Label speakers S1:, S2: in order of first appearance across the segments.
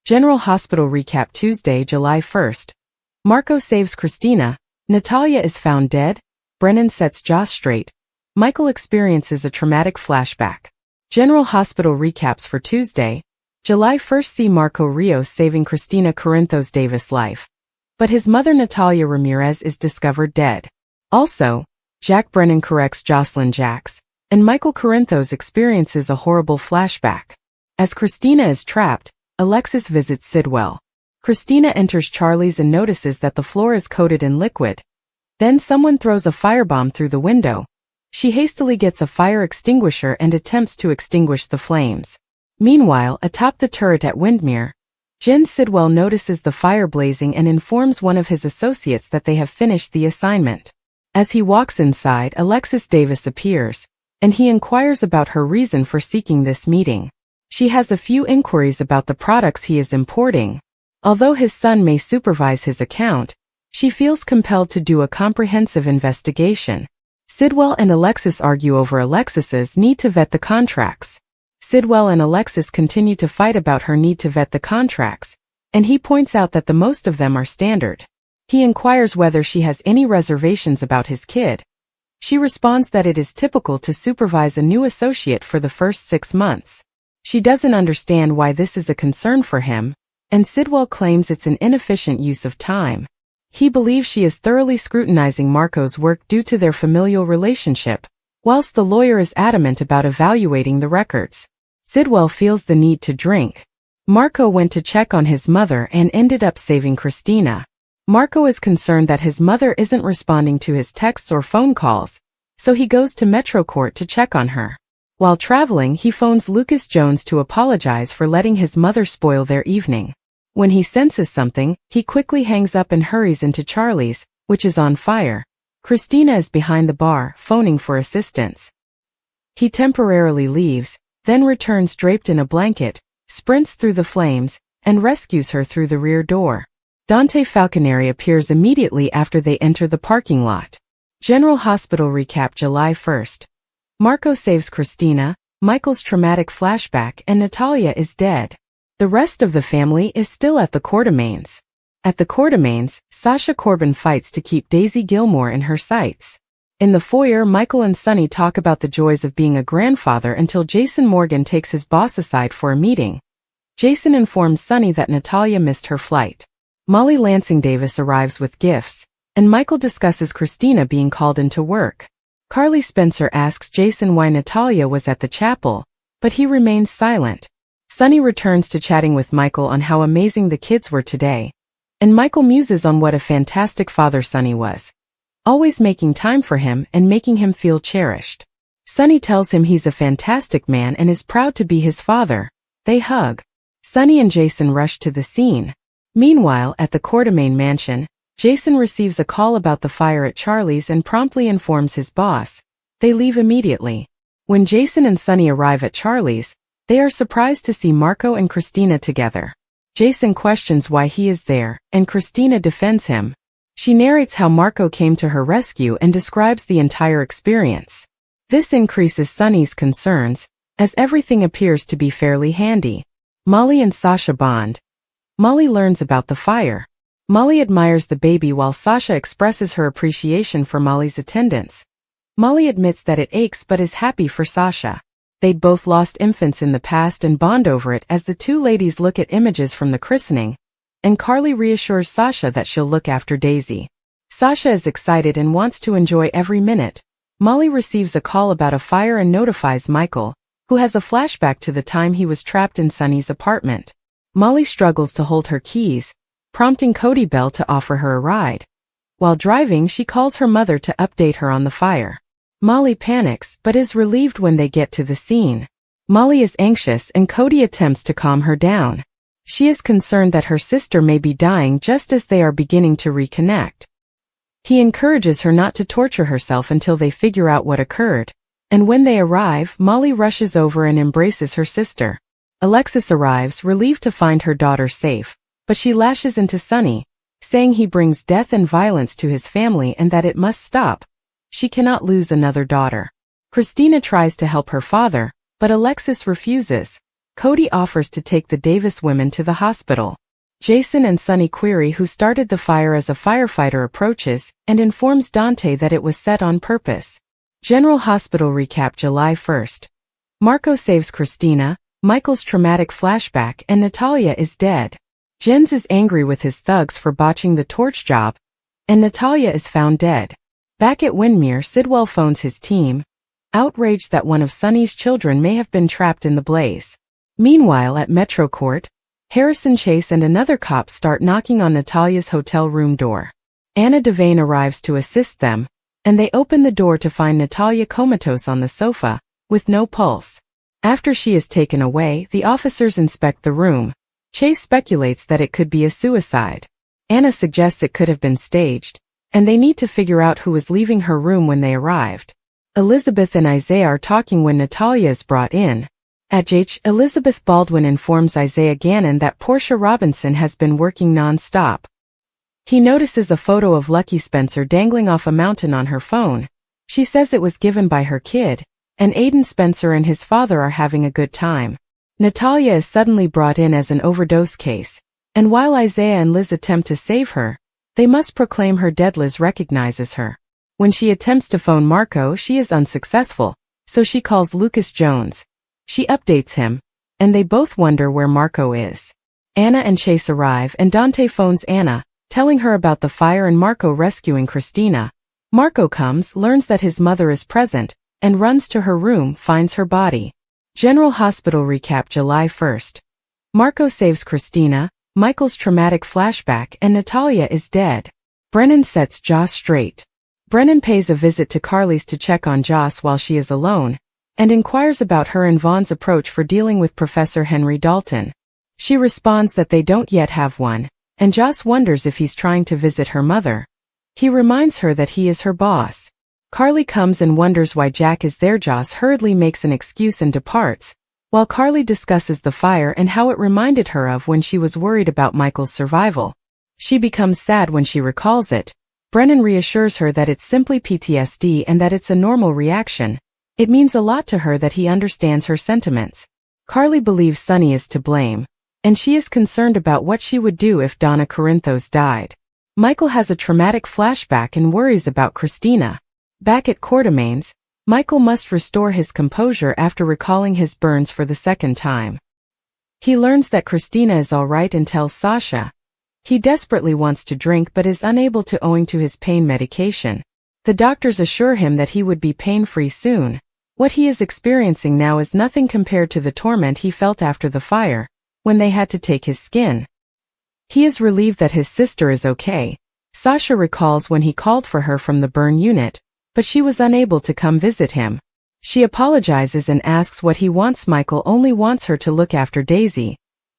S1: General Hospital recap Tuesday, July 1st. Marco saves Kristina. Natalia is found dead. Brennan sets Joss straight. Michael experiences a traumatic flashback. General Hospital recaps for Tuesday, July 1st. See Marco Rios saving Kristina Corinthos Davis' life. But his mother Natalia Ramirez is discovered dead. Also, Jack Brennan corrects Jocelyn Jacks, and Michael Corinthos experiences a horrible flashback. As Kristina is trapped, Alexis visits Sidwell. Kristina enters Charlie's and notices that the floor is coated in liquid. Then someone throws a firebomb through the window. She hastily gets a fire extinguisher and attempts to extinguish the flames. Meanwhile, atop the turret at Windmere, Jen Sidwell notices the fire blazing and informs one of his associates that they have finished the assignment. As he walks inside, Alexis Davis appears, and he inquires about her reason for seeking this meeting. She has a few inquiries about the products he is importing. Although his son may supervise his account, she feels compelled to do a comprehensive investigation. Sidwell and Alexis argue over Alexis's need to vet the contracts. Sidwell and Alexis continue to fight about her need to vet the contracts, and he points out that the most of them are standard. He inquires whether she has any reservations about his kid. She responds that it is typical to supervise a new associate for the first 6 months. She doesn't understand why this is a concern for him, and Sidwell claims it's an inefficient use of time. He believes she is thoroughly scrutinizing Marco's work due to their familial relationship, whilst the lawyer is adamant about evaluating the records. Sidwell feels the need to drink. Marco went to check on his mother and ended up saving Kristina. Marco is concerned that his mother isn't responding to his texts or phone calls, so he goes to Metro Court to check on her. While traveling, he phones Lucas Jones to apologize for letting his mother spoil their evening. When he senses something, he quickly hangs up and hurries into Charlie's, which is on fire. Kristina is behind the bar, phoning for assistance. He temporarily leaves, then returns draped in a blanket, sprints through the flames, and rescues her through the rear door. Dante Falconeri appears immediately after they enter the parking lot. General Hospital recap July 1st. Marco saves Kristina, Michael's traumatic flashback, and Natalia is dead. The rest of the family is still at the Quartermaines. At the Quartermaines, Sasha Corbin fights to keep Daisy Gilmore in her sights. In the foyer, Michael and Sonny talk about the joys of being a grandfather until Jason Morgan takes his boss aside for a meeting. Jason informs Sonny that Natalia missed her flight. Molly Lansing Davis arrives with gifts, and Michael discusses Kristina being called into work. Carly Spencer asks Jason why Natalia was at the chapel, but he remains silent. Sonny returns to chatting with Michael on how amazing the kids were today, and Michael muses on what a fantastic father Sonny was, always making time for him and making him feel cherished. Sonny tells him he's a fantastic man and is proud to be his father. They hug. Sonny and Jason rush to the scene. Meanwhile, at the Quartermaine mansion, Jason receives a call about the fire at Charlie's and promptly informs his boss. They leave immediately. When Jason and Sonny arrive at Charlie's, they are surprised to see Marco and Kristina together. Jason questions why he is there, and Kristina defends him. She narrates how Marco came to her rescue and describes the entire experience. This increases Sonny's concerns, as everything appears to be fairly handy. Molly and Sasha bond. Molly learns about the fire. Molly admires the baby while Sasha expresses her appreciation for Molly's attendance. Molly admits that it aches but is happy for Sasha. They'd both lost infants in the past and bond over it as the two ladies look at images from the christening, and Carly reassures Sasha that she'll look after Daisy. Sasha is excited and wants to enjoy every minute. Molly receives a call about a fire and notifies Michael, who has a flashback to the time he was trapped in Sonny's apartment. Molly struggles to hold her keys, prompting Cody Bell to offer her a ride. While driving, she calls her mother to update her on the fire. Molly panics but is relieved when they get to the scene. Molly is anxious and Cody attempts to calm her down. She is concerned that her sister may be dying just as they are beginning to reconnect. He encourages her not to torture herself until they figure out what occurred, and when they arrive, Molly rushes over and embraces her sister. Alexis arrives, relieved to find her daughter safe, but she lashes into Sonny, saying he brings death and violence to his family and that it must stop. She cannot lose another daughter. Kristina tries to help her father, but Alexis refuses. Cody offers to take the Davis women to the hospital. Jason and Sonny query who started the fire as a firefighter approaches and informs Dante that it was set on purpose. General Hospital recap July 1st. Marco saves Kristina, Michael's traumatic flashback, and Natalia is dead. Jens is angry with his thugs for botching the torch job, and Natalia is found dead. Back at Windmere, Sidwell phones his team, outraged that one of Sonny's children may have been trapped in the blaze. Meanwhile at Metro Court, Harrison Chase and another cop start knocking on Natalia's hotel room door. Anna Devane arrives to assist them, and they open the door to find Natalia comatose on the sofa, with no pulse. After she is taken away, the officers inspect the room. Chase speculates that it could be a suicide. Anna suggests it could have been staged, and they need to figure out who was leaving her room when they arrived. Elizabeth and Isaiah are talking when Natalia is brought in. At JH, Elizabeth Baldwin informs Isaiah Gannon that Portia Robinson has been working non-stop. He notices a photo of Lucky Spencer dangling off a mountain on her phone. She says it was given by her kid, and Aiden Spencer and his father are having a good time. Natalia is suddenly brought in as an overdose case, and while Isaiah and Liz attempt to save her, they must proclaim her dead. Liz recognizes her. When she attempts to phone Marco, she is unsuccessful, so she calls Lucas Jones. She updates him, and they both wonder where Marco is. Anna and Chase arrive and Dante phones Anna, telling her about the fire and Marco rescuing Kristina. Marco comes, learns that his mother is present, and runs to her room, finds her body. General Hospital recap July 1st. Marco saves Kristina, Michael's traumatic flashback, and Natalia is dead. Brennan sets Joss straight. Brennan pays a visit to Carly's to check on Joss while she is alone, and inquires about her and Vaughn's approach for dealing with Professor Henry Dalton. She responds that they don't yet have one, and Joss wonders if he's trying to visit her mother. He reminds her that he is her boss. Carly comes and wonders why Jack is there. Joss hurriedly makes an excuse and departs, while Carly discusses the fire and how it reminded her of when she was worried about Michael's survival. She becomes sad when she recalls it. Brennan reassures her that it's simply PTSD and that it's a normal reaction. It means a lot to her that he understands her sentiments. Carly believes Sonny is to blame, and she is concerned about what she would do if Donna Corinthos died. Michael has a traumatic flashback and worries about Kristina. Back at Quartermaines, Michael must restore his composure after recalling his burns for the second time. He learns that Kristina is alright and tells Sasha. He desperately wants to drink but is unable to owing to his pain medication. The doctors assure him that he would be pain-free soon. What he is experiencing now is nothing compared to the torment he felt after the fire, when they had to take his skin. He is relieved that his sister is okay. Sasha recalls when he called for her from the burn unit, but she was unable to come visit him. She apologizes and asks what he wants. Michael only wants her to look after Daisy.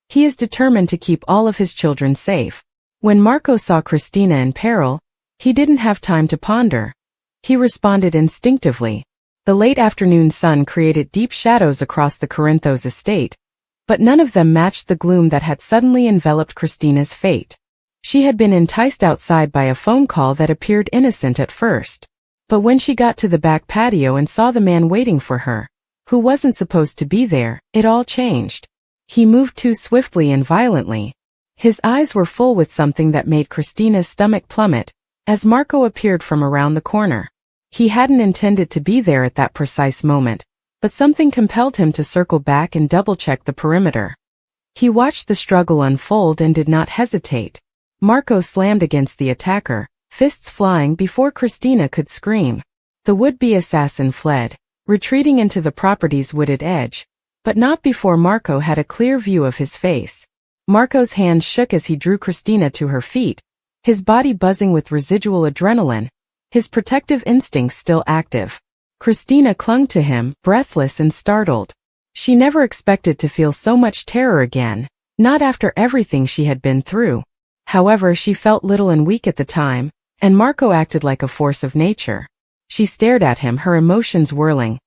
S1: He is determined to keep all of his children safe. When Marco saw Kristina in peril, he didn't have time to ponder. He responded instinctively. The late afternoon sun created deep shadows across the Corinthos estate, but none of them matched the gloom that had suddenly enveloped Kristina's fate. She had been enticed outside by a phone call that appeared innocent at first. But when she got to the back patio and saw the man waiting for her, who wasn't supposed to be there, it all changed. He moved too swiftly and violently. His eyes were full with something that made Kristina's stomach plummet, as Marco appeared from around the corner. He hadn't intended to be there at that precise moment, but something compelled him to circle back and double-check the perimeter. He watched the struggle unfold and did not hesitate. Marco slammed against the attacker, fists flying before Kristina could scream. The would-be assassin fled, retreating into the property's wooded edge, but not before Marco had a clear view of his face. Marco's hands shook as he drew Kristina to her feet, his body buzzing with residual adrenaline, his protective instincts still active. Kristina clung to him, breathless and startled. She never expected to feel so much terror again, not after everything she had been through. However, she felt little and weak at the time, and Marco acted like a force of nature. She stared at him, her emotions whirling.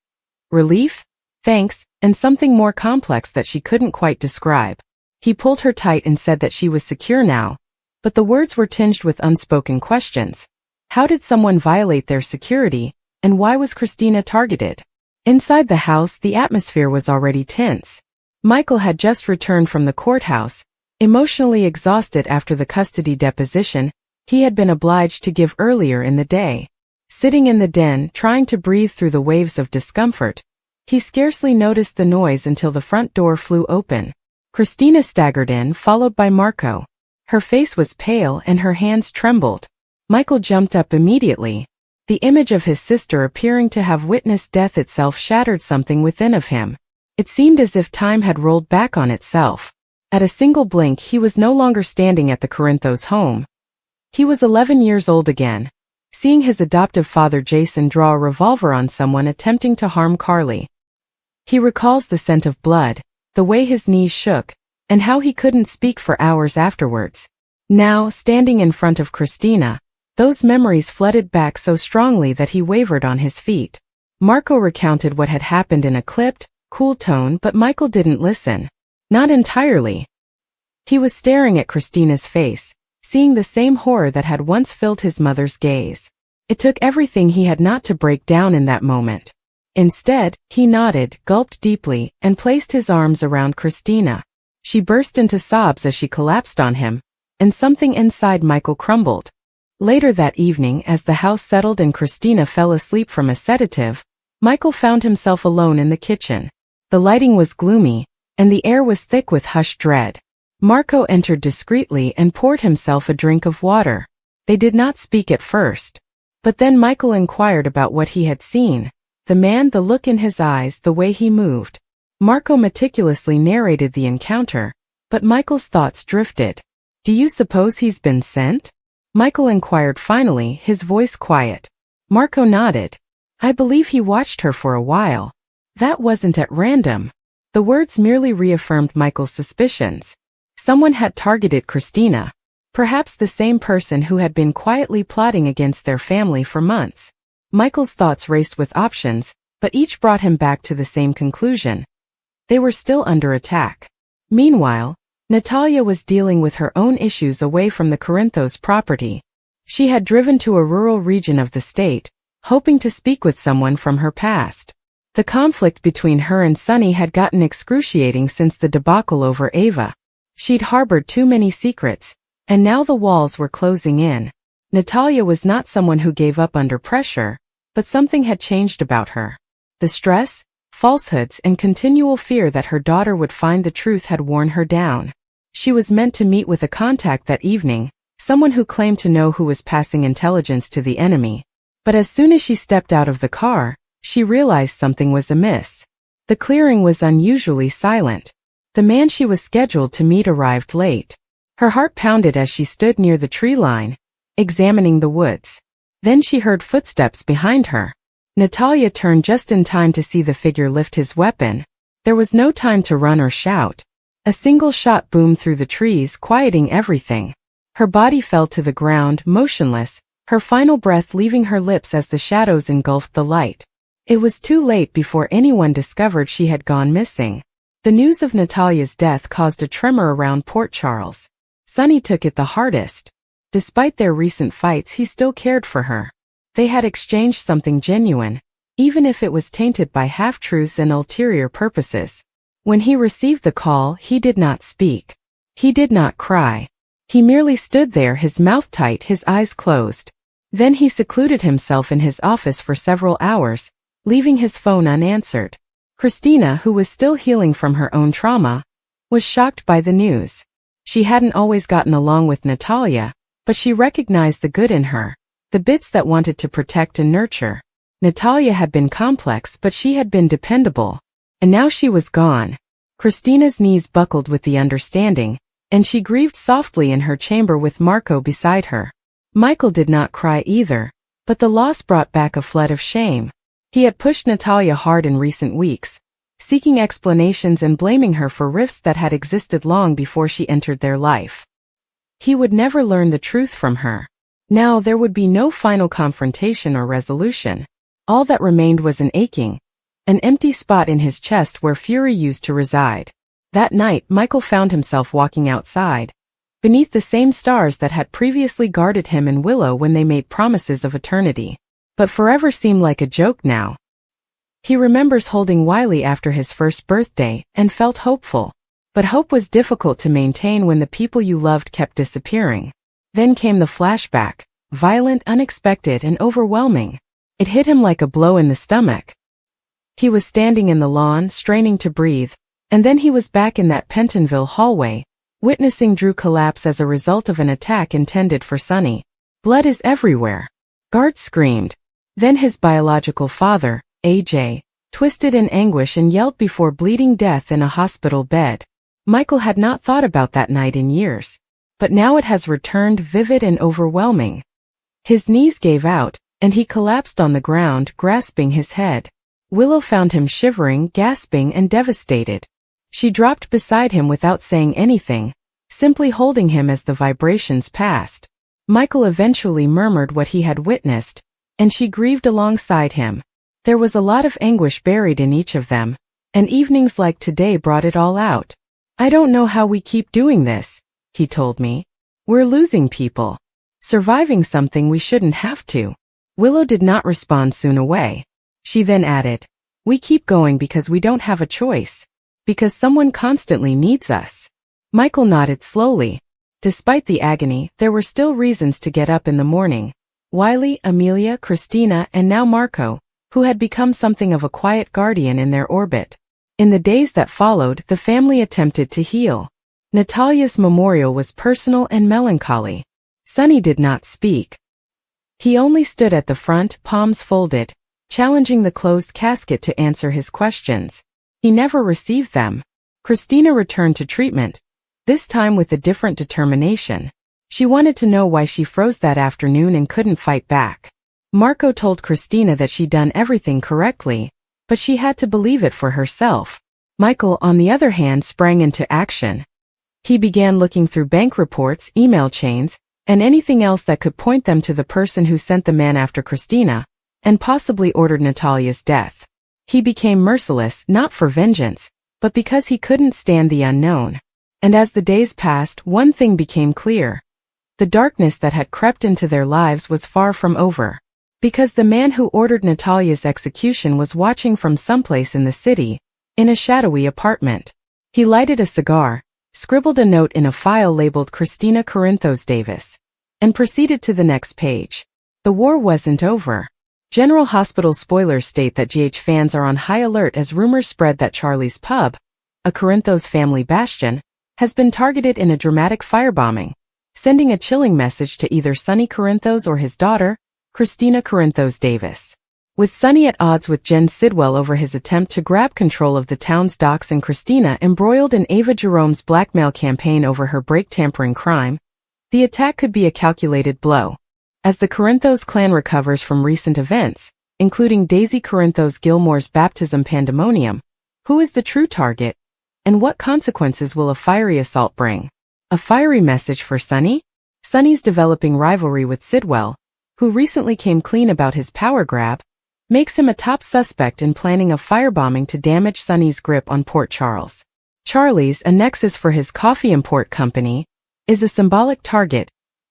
S1: Relief? Thanks, and something more complex that she couldn't quite describe. He pulled her tight and said that she was secure now, but the words were tinged with unspoken questions. How did someone violate their security, and why was Kristina targeted? Inside the house, the atmosphere was already tense. Michael had just returned from the courthouse, emotionally exhausted after the custody deposition he had been obliged to give earlier in the day. Sitting in the den, trying to breathe through the waves of discomfort, he scarcely noticed the noise until the front door flew open. Kristina staggered in, followed by Marco. Her face was pale and her hands trembled. Michael jumped up immediately. The image of his sister appearing to have witnessed death itself shattered something within of him. It seemed as if time had rolled back on itself. At a single blink he was no longer standing at the Corinthos home. He was 11 years old again, seeing his adoptive father Jason draw a revolver on someone attempting to harm Carly. He recalls the scent of blood, the way his knees shook, and how he couldn't speak for hours afterwards. Now, standing in front of Kristina, those memories flooded back so strongly that he wavered on his feet. Marco recounted what had happened in a clipped, cool tone, but Michael didn't listen. Not entirely. He was staring at Kristina's face, seeing the same horror that had once filled his mother's gaze. It took everything he had not to break down in that moment. Instead, he nodded, gulped deeply, and placed his arms around Kristina. She burst into sobs as she collapsed on him, and something inside Michael crumbled. Later that evening, as the house settled and Kristina fell asleep from a sedative, Michael found himself alone in the kitchen. The lighting was gloomy, and the air was thick with hushed dread. Marco entered discreetly and poured himself a drink of water. They did not speak at first. But then Michael inquired about what he had seen. The man, the look in his eyes, the way he moved. Marco meticulously narrated the encounter, but Michael's thoughts drifted. "Do you suppose he's been sent?" Michael inquired finally, his voice quiet. Marco nodded. "I believe he watched her for a while. That wasn't at random." The words merely reaffirmed Michael's suspicions. Someone had targeted Kristina. Perhaps the same person who had been quietly plotting against their family for months. Michael's thoughts raced with options, but each brought him back to the same conclusion. They were still under attack. Meanwhile, Natalia was dealing with her own issues away from the Corinthos property. She had driven to a rural region of the state, hoping to speak with someone from her past. The conflict between her and Sonny had gotten excruciating since the debacle over Ava. She'd harbored too many secrets, and now the walls were closing in. Natalia was not someone who gave up under pressure, but something had changed about her. The stress, falsehoods, and continual fear that her daughter would find the truth had worn her down. She was meant to meet with a contact that evening, someone who claimed to know who was passing intelligence to the enemy. But as soon as she stepped out of the car, she realized something was amiss. The clearing was unusually silent. The man she was scheduled to meet arrived late. Her heart pounded as she stood near the tree line, examining the woods. Then she heard footsteps behind her. Natalia turned just in time to see the figure lift his weapon. There was no time to run or shout. A single shot boomed through the trees, quieting everything. Her body fell to the ground, motionless, her final breath leaving her lips as the shadows engulfed the light. It was too late before anyone discovered she had gone missing. The news of Natalia's death caused a tremor around Port Charles. Sonny took it the hardest. Despite their recent fights, he still cared for her. They had exchanged something genuine, even if it was tainted by half-truths and ulterior purposes. When he received the call, he did not speak. He did not cry. He merely stood there, his mouth tight, his eyes closed. Then he secluded himself in his office for several hours, leaving his phone unanswered. Kristina, who was still healing from her own trauma, was shocked by the news. She hadn't always gotten along with Natalia, but she recognized the good in her, the bits that wanted to protect and nurture. Natalia had been complex, but she had been dependable. And now she was gone. Kristina's knees buckled with the understanding, and she grieved softly in her chamber with Marco beside her. Michael did not cry either, but the loss brought back a flood of shame. He had pushed Natalia hard in recent weeks, seeking explanations and blaming her for rifts that had existed long before she entered their life. He would never learn the truth from her. Now there would be no final confrontation or resolution. All that remained was an aching, an empty spot in his chest where fury used to reside. That night, Michael found himself walking outside, beneath the same stars that had previously guarded him and Willow when they made promises of eternity. But forever seemed like a joke now. He remembers holding Wiley after his first birthday and felt hopeful. But hope was difficult to maintain when the people you loved kept disappearing. Then came the flashback, violent, unexpected, and overwhelming. It hit him like a blow in the stomach. He was standing in the lawn, straining to breathe, and then he was back in that Pentonville hallway, witnessing Drew collapse as a result of an attack intended for Sonny. Blood is everywhere. Guards screamed. Then his biological father, AJ, twisted in anguish and yelled before bleeding death in a hospital bed. Michael had not thought about that night in years. But now it has returned, vivid and overwhelming. His knees gave out, and he collapsed on the ground, grasping his head. Willow found him shivering, gasping, and devastated. She dropped beside him without saying anything, simply holding him as the vibrations passed. Michael eventually murmured what he had witnessed, and she grieved alongside him. There was a lot of anguish buried in each of them, and evenings like today brought it all out. "I don't know how we keep doing this," he told me. "We're losing people. Surviving something we shouldn't have to." Willow did not respond soon away. She then added, "We keep going because we don't have a choice. Because someone constantly needs us." Michael nodded slowly. Despite the agony, there were still reasons to get up in the morning. Wiley, Amelia, Kristina, and now Marco, who had become something of a quiet guardian in their orbit. In the days that followed, the family attempted to heal. Natalia's memorial was personal and melancholy. Sonny did not speak. He only stood at the front, palms folded, challenging the closed casket to answer his questions. He never received them. Kristina returned to treatment, this time with a different determination. She wanted to know why she froze that afternoon and couldn't fight back. Marco told Kristina that she'd done everything correctly, but she had to believe it for herself. Michael, on the other hand, sprang into action. He began looking through bank reports, email chains, and anything else that could point them to the person who sent the man after Kristina, and possibly ordered Natalia's death. He became merciless, not for vengeance, but because he couldn't stand the unknown. And as the days passed, one thing became clear. The darkness that had crept into their lives was far from over. Because the man who ordered Natalia's execution was watching from someplace in the city, in a shadowy apartment. He lighted a cigar, scribbled a note in a file labeled Kristina Corinthos Davis, and proceeded to the next page. The war wasn't over. General Hospital spoilers state that GH fans are on high alert as rumors spread that Charlie's Pub, a Corinthos family bastion, has been targeted in a dramatic firebombing, sending a chilling message to either Sonny Corinthos or his daughter, Kristina Corinthos Davis. With Sonny at odds with Jen Sidwell over his attempt to grab control of the town's docks and Kristina embroiled in Ava Jerome's blackmail campaign over her brake-tampering crime, the attack could be a calculated blow. As the Corinthos clan recovers from recent events, including Daisy Corinthos Gilmore's baptism pandemonium, who is the true target, and what consequences will a fiery assault bring? A fiery message for Sonny? Sonny's developing rivalry with Sidwell, who recently came clean about his power grab, makes him a top suspect in planning a firebombing to damage Sonny's grip on Port Charles. Charlie's, a nexus for his coffee import company, is a symbolic target,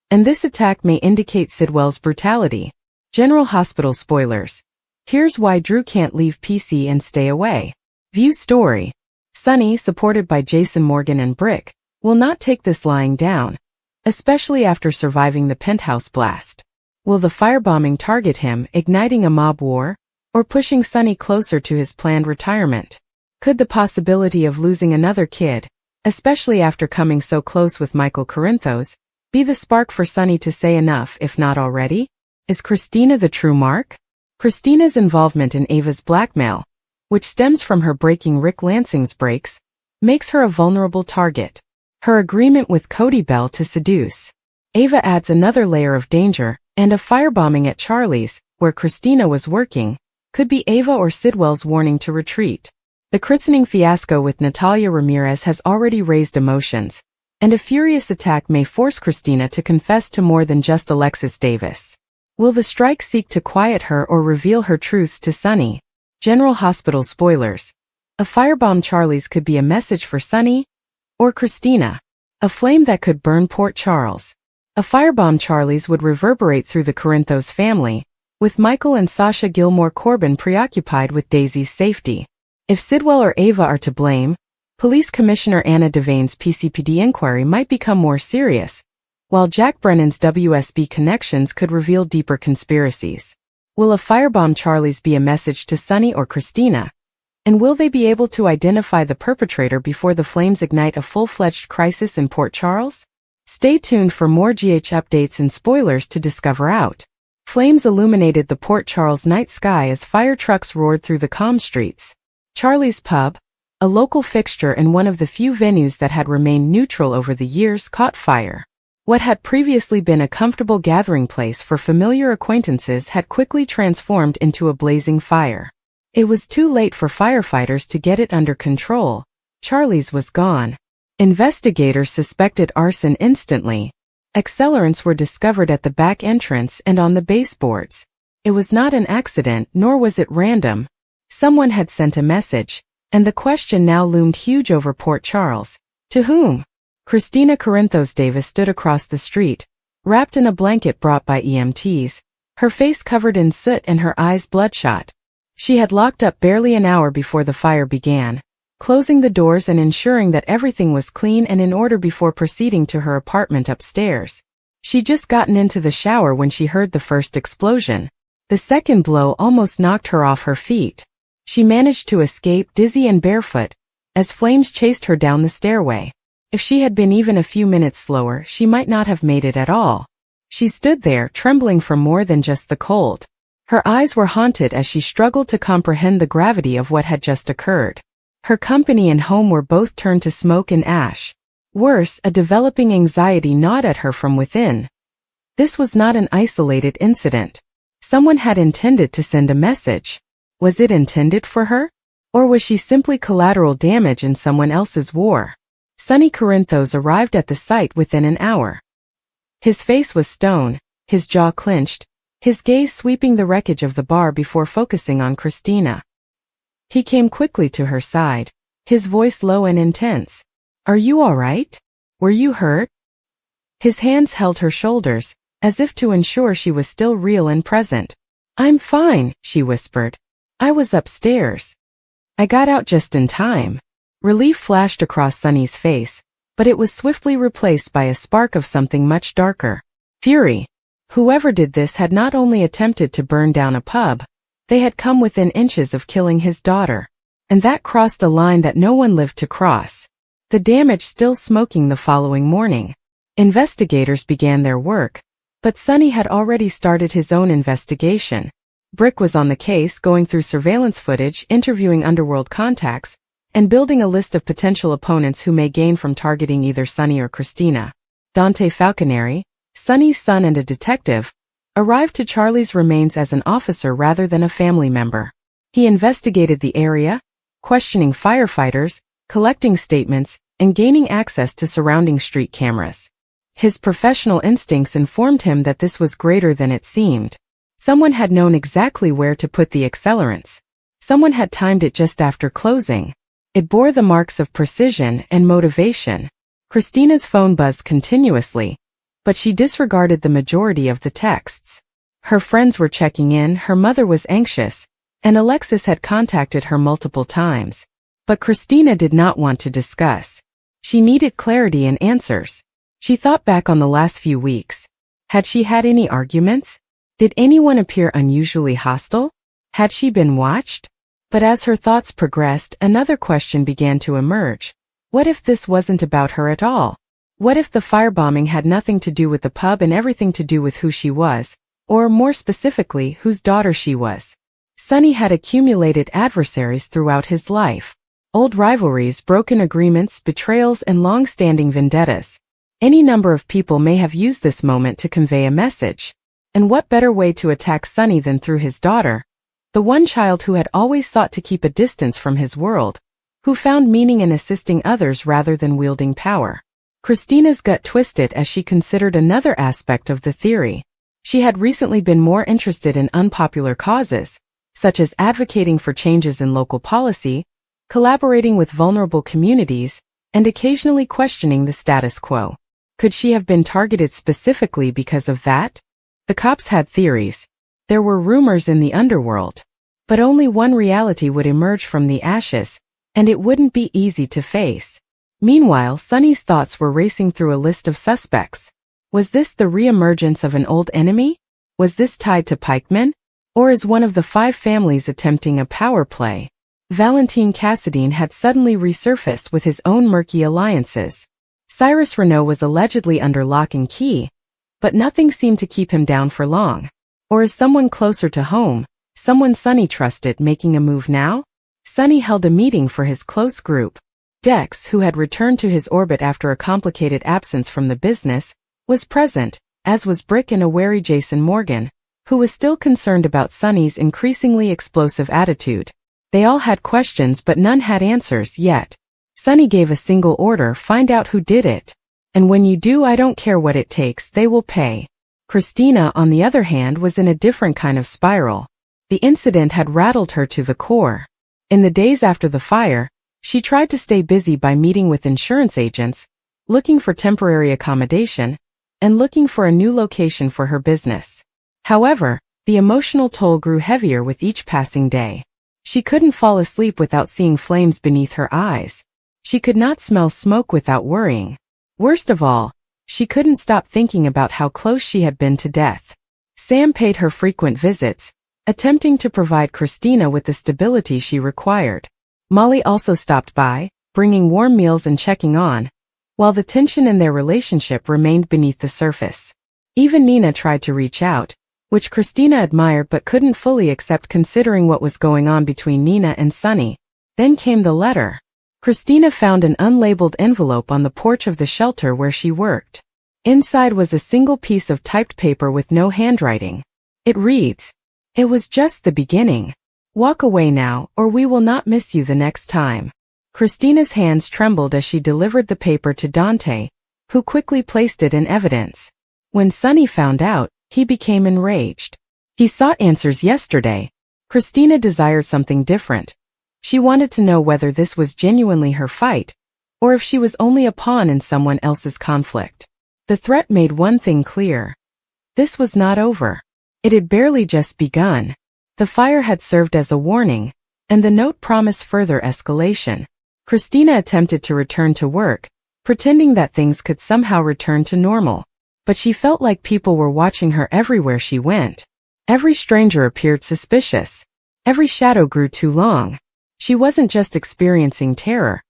S1: and this attack may indicate Sidwell's brutality. General Hospital spoilers. Here's why Drew can't leave PC and stay away. View story. Sonny, supported by Jason Morgan and Brick, will not take this lying down, especially after surviving the penthouse blast. Will the firebombing target him, igniting a mob war, or pushing Sonny closer to his planned retirement? Could the possibility of losing another kid, especially after coming so close with Michael Corinthos, be the spark for Sonny to say enough if not already? Is Kristina the true mark? Kristina's involvement in Ava's blackmail, which stems from her breaking Rick Lansing's brakes, makes her a vulnerable target. Her agreement with Cody Bell to seduce Ava adds another layer of danger, and a firebombing at Charlie's, where Kristina was working, could be Ava or Sidwell's warning to retreat. The christening fiasco with Natalia Ramirez has already raised emotions, and a furious attack may force Kristina to confess to more than just Alexis Davis. Will the strike seek to quiet her or reveal her truths to Sonny? General Hospital spoilers. A firebomb Charlie's could be a message for Sonny or Kristina. A flame that could burn Port Charles. A firebomb Charlie's would reverberate through the Corinthos family, with Michael and Sasha Gilmore Corbin preoccupied with Daisy's safety. If Sidwell or Ava are to blame, Police Commissioner Anna Devane's PCPD inquiry might become more serious, while Jack Brennan's WSB connections could reveal deeper conspiracies. Will a firebomb Charlie's be a message to Sonny or Kristina? And will they be able to identify the perpetrator before the flames ignite a full-fledged crisis in Port Charles? Stay tuned for more GH updates and spoilers to discover out. Flames illuminated the Port Charles night sky as fire trucks roared through the calm streets. Charlie's Pub, a local fixture and one of the few venues that had remained neutral over the years, caught fire. What had previously been a comfortable gathering place for familiar acquaintances had quickly transformed into a blazing fire. It was too late for firefighters to get it under control. Charlie's was gone. Investigators suspected arson instantly. Accelerants were discovered at the back entrance and on the baseboards. It was not an accident, nor was it random. Someone had sent a message, and the question now loomed huge over Port Charles. To whom? Kristina Corinthos Davis stood across the street, wrapped in a blanket brought by EMTs, her face covered in soot and her eyes bloodshot. She had locked up barely an hour before the fire began, closing the doors and ensuring that everything was clean and in order before proceeding to her apartment upstairs. She'd just gotten into the shower when she heard the first explosion. The second blow almost knocked her off her feet. She managed to escape dizzy and barefoot, as flames chased her down the stairway. If she had been even a few minutes slower, she might not have made it at all. She stood there, trembling from more than just the cold. Her eyes were haunted as she struggled to comprehend the gravity of what had just occurred. Her company and home were both turned to smoke and ash. Worse, a developing anxiety gnawed at her from within. This was not an isolated incident. Someone had intended to send a message. Was it intended for her? Or was she simply collateral damage in someone else's war? Sonny Corinthos arrived at the site within an hour. His face was stone, his jaw clenched, his gaze sweeping the wreckage of the bar before focusing on Kristina. He came quickly to her side, his voice low and intense. Are you all right? Were you hurt? His hands held her shoulders, as if to ensure she was still real and present. I'm fine, she whispered. I was upstairs. I got out just in time. Relief flashed across Sonny's face, but it was swiftly replaced by a spark of something much darker. Fury. Whoever did this had not only attempted to burn down a pub, they had come within inches of killing his daughter. And that crossed a line that no one lived to cross. The damage still smoking the following morning. Investigators began their work, but Sonny had already started his own investigation. Brick was on the case, going through surveillance footage, interviewing underworld contacts, and building a list of potential opponents who may gain from targeting either Sonny or Kristina. Dante Falconeri, Sonny's son and a detective, arrived to Charlie's remains as an officer rather than a family member. He investigated the area, questioning firefighters, collecting statements, and gaining access to surrounding street cameras. His professional instincts informed him that this was greater than it seemed. Someone had known exactly where to put the accelerants. Someone had timed it just after closing. It bore the marks of precision and motivation. Kristina's phone buzzed continuously, but she disregarded the majority of the texts. Her friends were checking in, her mother was anxious, and Alexis had contacted her multiple times. But Kristina did not want to discuss. She needed clarity and answers. She thought back on the last few weeks. Had she had any arguments? Did anyone appear unusually hostile? Had she been watched? But as her thoughts progressed, another question began to emerge. What if this wasn't about her at all? What if the firebombing had nothing to do with the pub and everything to do with who she was, or more specifically, whose daughter she was? Sonny had accumulated adversaries throughout his life. Old rivalries, broken agreements, betrayals, and long-standing vendettas. Any number of people may have used this moment to convey a message. And what better way to attack Sonny than through his daughter? The one child who had always sought to keep a distance from his world, who found meaning in assisting others rather than wielding power. Kristina's gut twisted as she considered another aspect of the theory. She had recently been more interested in unpopular causes, such as advocating for changes in local policy, collaborating with vulnerable communities, and occasionally questioning the status quo. Could she have been targeted specifically because of that? The cops had theories. There were rumors in the underworld. But only one reality would emerge from the ashes, and it wouldn't be easy to face. Meanwhile, Sonny's thoughts were racing through a list of suspects. Was this the re-emergence of an old enemy? Was this tied to pikemen? Or is one of the 5 families attempting a power play? Valentine Cassadine had suddenly resurfaced with his own murky alliances. Cyrus Renault was allegedly under lock and key, but nothing seemed to keep him down for long. Or is someone closer to home, someone Sonny trusted, making a move now? Sonny held a meeting for his close group. Dex, who had returned to his orbit after a complicated absence from the business, was present, as was Brick and a wary Jason Morgan, who was still concerned about Sonny's increasingly explosive attitude. They all had questions but none had answers yet. Sonny gave a single order: find out who did it. And when you do, I don't care what it takes, they will pay. Kristina, on the other hand, was in a different kind of spiral. The incident had rattled her to the core. In the days after the fire, she tried to stay busy by meeting with insurance agents, looking for temporary accommodation, and looking for a new location for her business. However, the emotional toll grew heavier with each passing day. She couldn't fall asleep without seeing flames beneath her eyes. She could not smell smoke without worrying. Worst of all, she couldn't stop thinking about how close she had been to death. Sam paid her frequent visits, attempting to provide Kristina with the stability she required. Molly also stopped by, bringing warm meals and checking on, while the tension in their relationship remained beneath the surface. Even Nina tried to reach out, which Kristina admired but couldn't fully accept considering what was going on between Nina and Sonny. Then came the letter. Kristina found an unlabeled envelope on the porch of the shelter where she worked. Inside was a single piece of typed paper with no handwriting. It reads, "It was just the beginning. Walk away now, or we will not miss you the next time." Kristina's hands trembled as she delivered the paper to Dante, who quickly placed it in evidence. When Sonny found out, he became enraged. He sought answers yesterday. Kristina desired something different. She wanted to know whether this was genuinely her fight, or if she was only a pawn in someone else's conflict. The threat made one thing clear. This was not over. It had barely just begun. The fire had served as a warning, and the note promised further escalation. Kristina attempted to return to work, pretending that things could somehow return to normal. But she felt like people were watching her everywhere she went. Every stranger appeared suspicious. Every shadow grew too long. She wasn't just experiencing terror.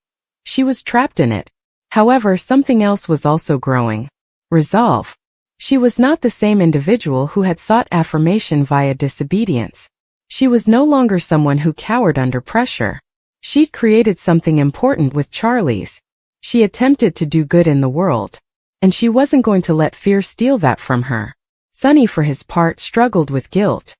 S1: She was trapped in it. However, something else was also growing. Resolve. She was not the same individual who had sought affirmation via disobedience. She was no longer someone who cowered under pressure. She'd created something important with Charlie's. She attempted to do good in the world. And she wasn't going to let fear steal that from her. Sonny, for his part, struggled with guilt.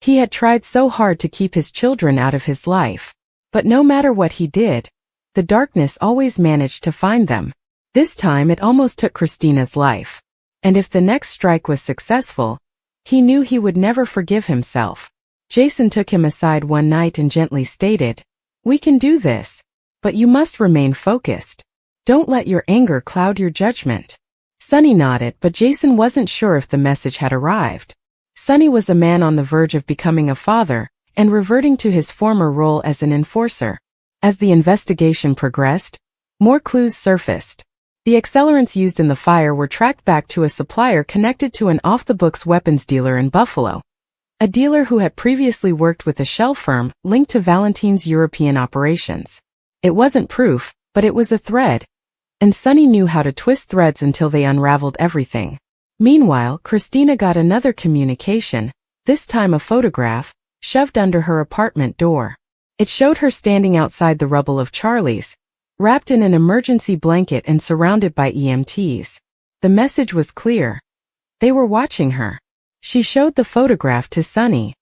S1: He had tried so hard to keep his children out of his life. But no matter what he did, the darkness always managed to find them. This time it almost took Kristina's life. And if the next strike was successful, he knew he would never forgive himself. Jason took him aside one night and gently stated, "We can do this. But you must remain focused. Don't let your anger cloud your judgment." Sonny nodded, but Jason wasn't sure if the message had arrived. Sonny was a man on the verge of becoming a father and reverting to his former role as an enforcer. As the investigation progressed, more clues surfaced. The accelerants used in the fire were tracked back to a supplier connected to an off-the-books weapons dealer in Buffalo, a dealer who had previously worked with a shell firm linked to Valentine's European operations. It wasn't proof, but it was a thread, and Sonny knew how to twist threads until they unraveled everything. Meanwhile, Kristina got another communication, this time a photograph, shoved under her apartment door. It showed her standing outside the rubble of Charlie's, wrapped in an emergency blanket and surrounded by EMTs. The message was clear. They were watching her. She showed the photograph to Sonny.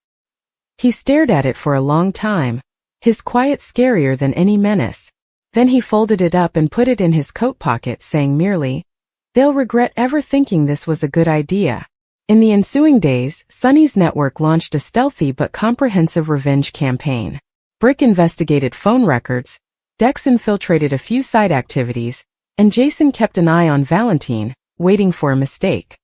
S1: He stared at it for a long time, his quiet scarier than any menace. Then he folded it up and put it in his coat pocket, saying merely, "They'll regret ever thinking this was a good idea." In the ensuing days, Sonny's network launched a stealthy but comprehensive revenge campaign. Brick investigated phone records, Dex infiltrated a few side activities, and Jason kept an eye on Valentine, waiting for a mistake.